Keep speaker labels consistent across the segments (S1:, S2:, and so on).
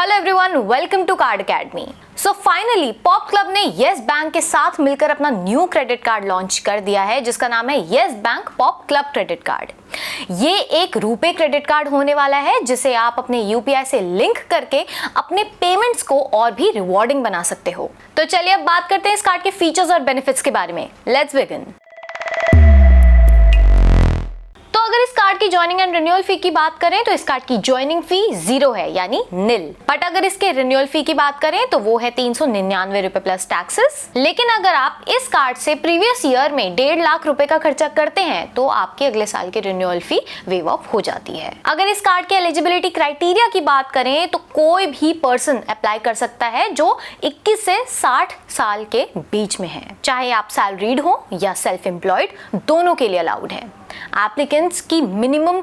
S1: Hello everyone, welcome to Card Academy. So finally Pop Club ने Yes Bank के साथ मिलकर अपना न्यू क्रेडिट कार्ड लॉन्च कर दिया है जिसका नाम है yes bank pop club credit card. ये एक रुपे क्रेडिट कार्ड होने वाला है जिसे आप अपने यूपीआई से लिंक करके अपने पेमेंट्स को और भी रिवॉर्डिंग बना सकते हो। तो चलिए अब बात करते हैं इस कार्ड के फीचर्स और बेनिफिट्स के बारे में। Let's begin. तो अगर इस कार्ड की ज्वाइनिंग एंड रिन्यूअल फी की बात करें तो इस कार्ड की ज्वाइनिंग फी 0 है यानी निल। बट अगर इसके रिन्यूअल फी की बात करें तो वो है 399 रुपए प्लस टैक्सेस। लेकिन अगर आप इस कार्ड से प्रीवियस ईयर में 1.5 लाख रुपए का खर्चा करते हैं तो आपके अगले साल की रिन्यूअल फी वेव ऑफ हो जाती है। अगर इस कार्ड के एलिजिबिलिटी क्राइटेरिया की बात करें तो कोई भी पर्सन अप्लाई कर सकता है जो 21 से 60 साल के बीच में है, चाहे आप सैलरीड हो या सेल्फ एम्प्लॉयड, दोनों के लिए अलाउड है। एप्लीकेंट्स की मिनिमम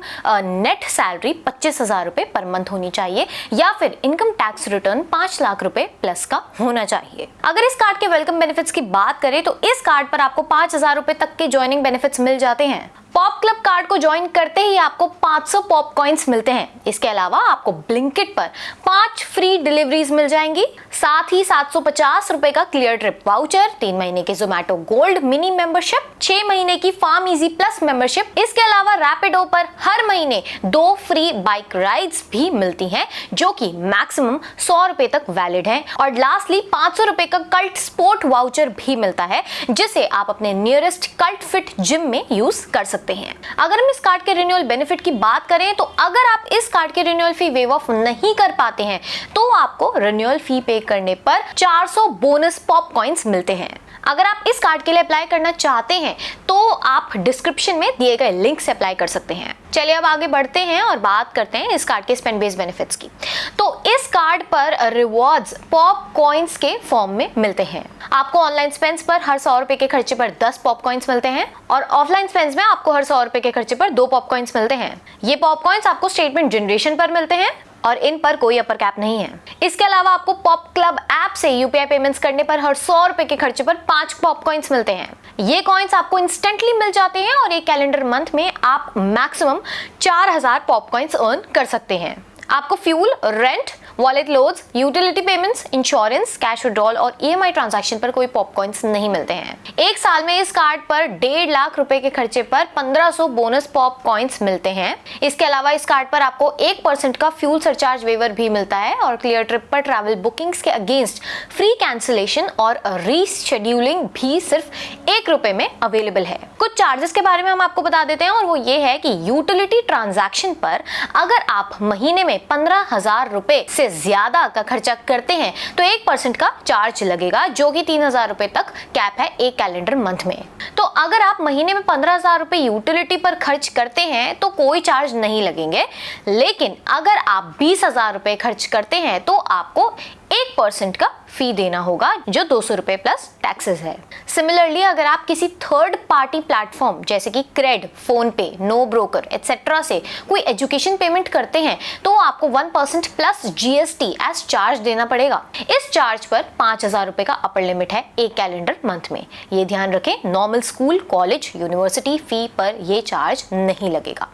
S1: नेट सैलरी 25,000 रुपए पर मंथ होनी चाहिए या फिर इनकम टैक्स रिटर्न 5 लाख रुपए प्लस का होना चाहिए। अगर इस कार्ड के वेलकम बेनिफिट्स की बात करें तो इस कार्ड पर आपको 5,000 रुपए तक के ज्वाइनिंग बेनिफिट्स मिल जाते हैं। पॉप क्लब कार्ड को ज्वाइन करते ही आपको 500 पॉप कॉइन्स मिलते हैं। इसके अलावा आपको ब्लिंकिट पर 5 फ्री डिलीवरीज मिल जाएंगी, साथ ही 750 रुपए का क्लियर ट्रिप वाउचर, 3 महीने के जोमैटो गोल्ड मिनी मेंबरशिप, 6 महीने की फार्म इजी प्लस मेंबरशिप। इसके अलावा रैपिडो पर हर महीने 2 फ्री बाइक राइड्स भी मिलती हैं जो कि मैक्सिमम 100 रुपए तक वैलिड है। और लास्टली 500 रुपए का कल्ट स्पोर्ट वाउचर भी मिलता है जिसे आप अपने नियरेस्ट कल्ट फिट जिम में यूज कर सकते हैं। अगर हम इस कार्ड के रिन्यूअल बेनिफिट की बात करें तो अगर आप इस कार्ड के रिन्यूअल फी वेव ऑफ नहीं कर पाते हैं तो आपको रिन्यूअल फी पे करने पर 400 बोनस पॉप कॉइन्स मिलते हैं। अगर आप इस कार्ड के लिए अप्लाई करना चाहते हैं तो आप डिस्क्रिप्शन में दिए गए लिंक से अप्लाई कर सकते हैं। चलिए अब आगे बढ़ते हैं और बात करते हैं इस कार्ड के स्पेंड बेस्ड बेनिफिट्स की। तो इस कार्ड पर रिवॉर्ड्स पॉप कॉइन्स के फॉर्म में मिलते हैं। आपको ऑनलाइन स्पेंड्स पर हर 100 रुपए के खर्चे पर 10 पॉप कॉइन्स मिलते हैं और ऑफलाइन स्पेंड्स में आपको हर 100 रुपए के खर्चे पर 2 पॉप कॉइन्स मिलते हैं। ये पॉप कॉइन्स आपको स्टेटमेंट जनरेशन पर मिलते हैं और इन पर कोई अपर कैप नहीं है। इसके अलावा आपको पॉप क्लब ऐप से यूपीआई पेमेंट्स करने पर हर 100 रुपए के खर्चे पर 5 पॉप कॉइन्स मिलते हैं। ये कॉइन्स आपको इंस्टेंटली मिल जाते हैं और एक कैलेंडर मंथ में आप मैक्सिमम 4000 पॉप कॉइन्स अर्न कर सकते हैं। आपको fuel, rent, wallet loads, utility payments, insurance, cash withdrawal और ईएमआई ट्रांजैक्शन पर कोई पॉप कॉइन्स नहीं मिलते हैं। एक साल में इस कार्ड पर 1.5 लाख रुपए के खर्चे पर 1500 बोनस पॉप कॉइन्स मिलते हैं। इसके अलावा इस कार्ड पर आपको 1% का फ्यूल सरचार्ज वेवर भी मिलता है और क्लियर ट्रिप पर ट्रैवल बुकिंग्स के अगेंस्ट फ्री कैंसिलेशन और रीशेड्यूलिंग भी सिर्फ 1 रुपए में अवेलेबल है। कुछ चार्जेस के बारे में हम आपको बता देते हैं और वो ये है कि यूटिलिटी ट्रांजैक्शन पर अगर आप महीने में 15,000 रुपए से ज्यादा का खर्चा करते हैं तो 1% का चार्ज लगेगा जो कि 3,000 रुपए तक कैप है एक कैलेंडर मंथ में। तो अगर आप महीने में 15,000 रुपए यूटिलिटी पर खर्च करते हैं तो कोई चार्ज नहीं लगेंगे, लेकिन अगर आप 20,000 रुपए खर्च करते हैं तो आपको 1% का फी देना होगा जो 200 रुपए प्लस टैक्सेस है। सिमिलरली अगर आप किसी थर्ड पार्टी प्लेटफॉर्म जैसे कि क्रेड, फोन पे, नो ब्रोकर एटसेट्रा से कोई एजुकेशन पेमेंट करते हैं तो आपको 1% प्लस जीएसटी एज चार्ज देना पड़ेगा। इस चार्ज पर 5,000 रुपए का अपर लिमिट है एक कैलेंडर मंथ में। ये ध्यान रखें, नॉर्मल स्कूल, कॉलेज, यूनिवर्सिटी फी पर ये चार्ज नहीं लगेगा।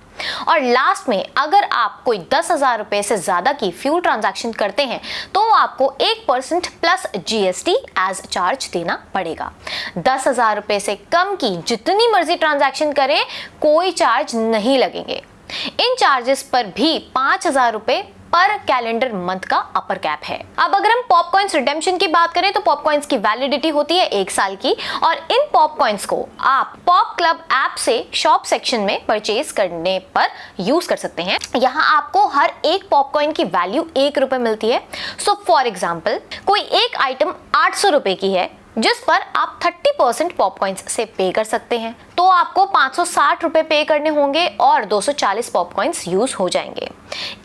S1: और लास्ट में अगर आप कोई 10,000 रुपए से ज्यादा की फ्यूल ट्रांजैक्शन करते हैं तो आपको 1% प्लस जीएसटी एज चार्ज देना पड़ेगा। 10,000 रुपए से कम की जितनी मर्जी ट्रांजैक्शन करें कोई चार्ज नहीं लगेंगे। इन चार्जेस पर भी 5,000 रुपए पर कैलेंडर मंथ का अपर कैप है। अब अगर हम पॉप कॉइन्स रिडेम्पशन की बात करें तो पॉप कॉइन्स की वैलिडिटी होती है 1 साल की और इन पॉप कॉइन्स को आप पॉप क्लब ऐप से शॉप सेक्शन में परचेज करने पर यूज कर सकते हैं। यहाँ आपको हर एक पॉप कॉइन की वैल्यू 1 रुपए मिलती है। सो फॉर एग्जाम्पल कोई एक आइटम 800 रुपए की है जिस पर आप 30% पॉप कॉइन्स से पे कर सकते हैं तो आपको 560 रुपए पे करने होंगे और 240 पॉप कॉइन्स यूज हो जाएंगे।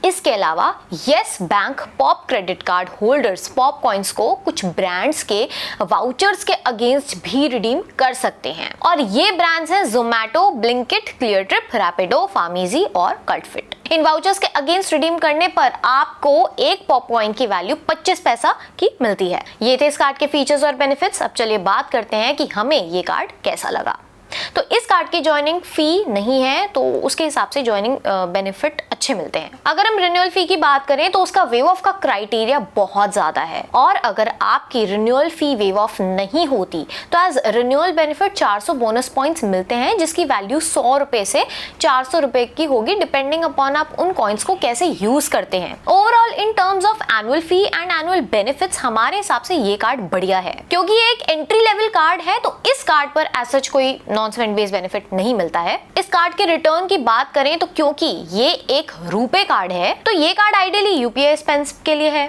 S1: इसके अलावा yes bank pop credit card holders pop coins को कुछ ब्रांड्स के वाउचर्स के अगेंस्ट भी रिडीम कर सकते हैं और ये ब्रांड्स हैं Zomato, Blinkit, Cleartrip, Rapido, PharmEasy और कल्ट फिट। इन वाउचर्स के अगेंस्ट रिडीम करने पर आपको एक पॉप कॉइन की वैल्यू 25 पैसा की मिलती है। ये थे इस कार्ड के फीचर्स और बेनिफिट्स। अब चलिए बात करते हैं कि हमें ये कार्ड कैसा लगा। तो इस कार्ड की ज्वाइनिंग फी नहीं है तो उसके हिसाब से ज्वाइनिंग बेनिफिट अच्छे मिलते हैं। अगर हम रिन्यूअल फी की बात करें तो उसका वेव ऑफ का क्राइटेरिया बहुत ज्यादा है, और अगर आपकी रिन्यूअल फी वेव ऑफ नहीं होती तो as renewal benefit 400 bonus points मिलते हैं, जिसकी वैल्यू 100 रुपए से 400 रुपए की होगी, डिपेंडिंग अपॉन आप उन कॉइन्स को कैसे यूज करते हैं। Overall in terms of annual fee and annual benefits हमारे हिसाब से ये कार्ड बढ़िया है, क्योंकि ये एक एंट्री लेवल कार्ड है, तो इस कार्ड पर एज सच कोई नॉन स्पेंड बेस्ड बेनिफिट नहीं मिलता है। इस कार्ड के रिटर्न की बात करें तो क्योंकि ये एक रुपे कार्ड है, तो ये कार्ड आइडियली यूपीआई स्पेंस के लिए है।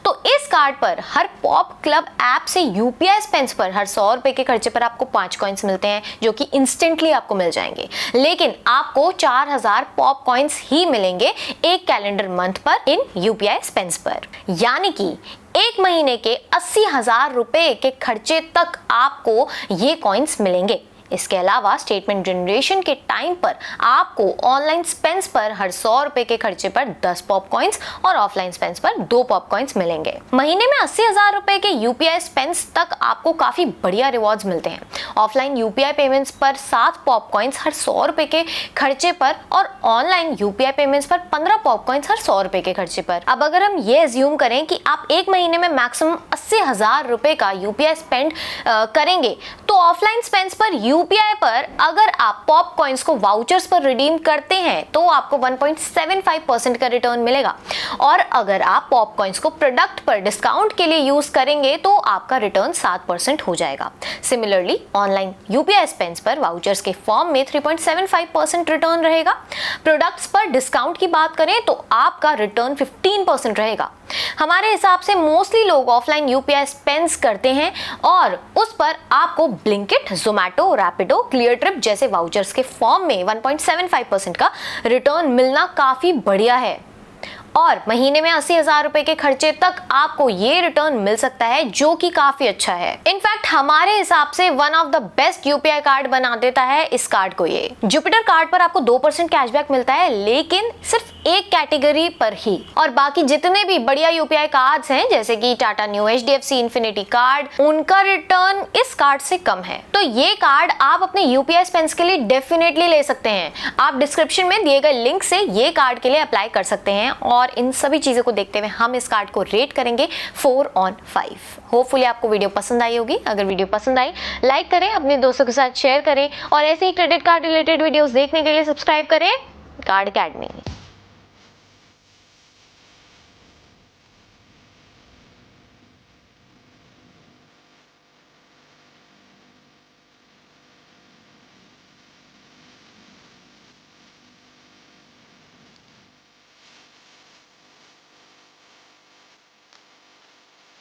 S1: तो इस कार्ड पर हर पॉप क्लब ऐप से यूपीआई स्पेंस पर हर 100 रुपए के खर्चे पर आपको 5 कॉइन्स मिलते हैं, जो कि इंस्टेंटली आपको मिल जाएंगे। लेकिन आपको 4000 पॉप कॉइन्स ही मिलेंगे एक कैलेंडर मंथ पर इन यूपीआई स्पेंस पर, यानी कि एक महीने के 80,000 रुपए के खर्चे तक आपको ये कॉइन्स मिलेंगे। इसके अलावा स्टेटमेंट जनरेशन के टाइम पर आपको ऑनलाइन स्पेंस पर हर 100 रुपए के खर्चे पर 10 पॉप कॉइन्स और ऑफलाइन स्पेंस पर 2 पॉप कॉइन्स मिलेंगे। महीने में 80,000 रुपए के यूपीआई स्पेंस तक आपको काफी बढ़िया रिवॉर्ड्स मिलते हैं। ऑफलाइन यूपीआई पेमेंट्स पर 7 पॉप कॉइन्स हर 100 रुपए के खर्चे पर, और ऑनलाइन यूपीआई पेमेंट्स पर 15 पॉप कॉइन्स हर 100 रुपए के खर्चे पर। अब अगर हम ये एज्यूम करें कि आप एक महीने में मैक्सिमम 80,000 रुपए का यूपीआई स्पेंड करेंगे, तो ऑफलाइन स्पेंस पर यूपीआई पर अगर आप पॉप कॉइन्स को वाउचर्स पर रिडीम करते हैं तो आपको 1.75% का रिटर्न मिलेगा, और अगर आप पॉप कॉइन्स को प्रोडक्ट पर डिस्काउंट के लिए यूज करेंगे तो आपका रिटर्न 7% हो जाएगा। सिमिलरली ऑनलाइन यूपीआई स्पेंस पर वाउचर्स के फॉर्म में 3.75% रिटर्न रहेगा। प्रोडक्ट्स पर डिस्काउंट की बात करें तो आपका रिटर्न 15% रहेगा। हमारे हिसाब से मोस्टली लोग ऑफलाइन यूपीआई स्पेंस करते हैं, और उस पर आपको Blinkit, Zomato, Rapido, clear trip जैसे वाउचर्स के फॉर्म में 1.75% का रिटर्न मिलना काफी बढ़िया है, और महीने में 80,000 रुपए के खर्चे तक आपको ये रिटर्न मिल सकता है, जो कि काफी अच्छा है। इनफैक्ट हमारे हिसाब से one of the best UPI card बना देता है इस कार्ड को ये। जुपिटर कार्ड पर आपको 2% कैशबैक मिलता है, लेकिन सिर्फ एक कैटेगरी पर ही, और बाकी जितने भी बढ़िया यूपीआई कार्ड्स हैं जैसे कि Tata new, HDFC, infinity card, उनका रिटर्न इस कार्ड से कम है। तो ये कार्ड आप अपने यूपीआई स्पेंस के लिए डेफिनेटली ले सकते हैं। आप डिस्क्रिप्शन में दिए गए लिंक से ये कार्ड के लिए अप्लाई कर सकते हैं, और इन सभी चीजों को देखते हुए हम इस कार्ड को रेट करेंगे 4/5। होपफुली आपको वीडियो पसंद आई होगी। अगर वीडियो पसंद आई, लाइक करें, अपने दोस्तों के साथ शेयर करें, और ऐसे ही क्रेडिट कार्ड रिलेटेड वीडियोस देखने के लिए सब्सक्राइब करें कार्ड अकेडमी।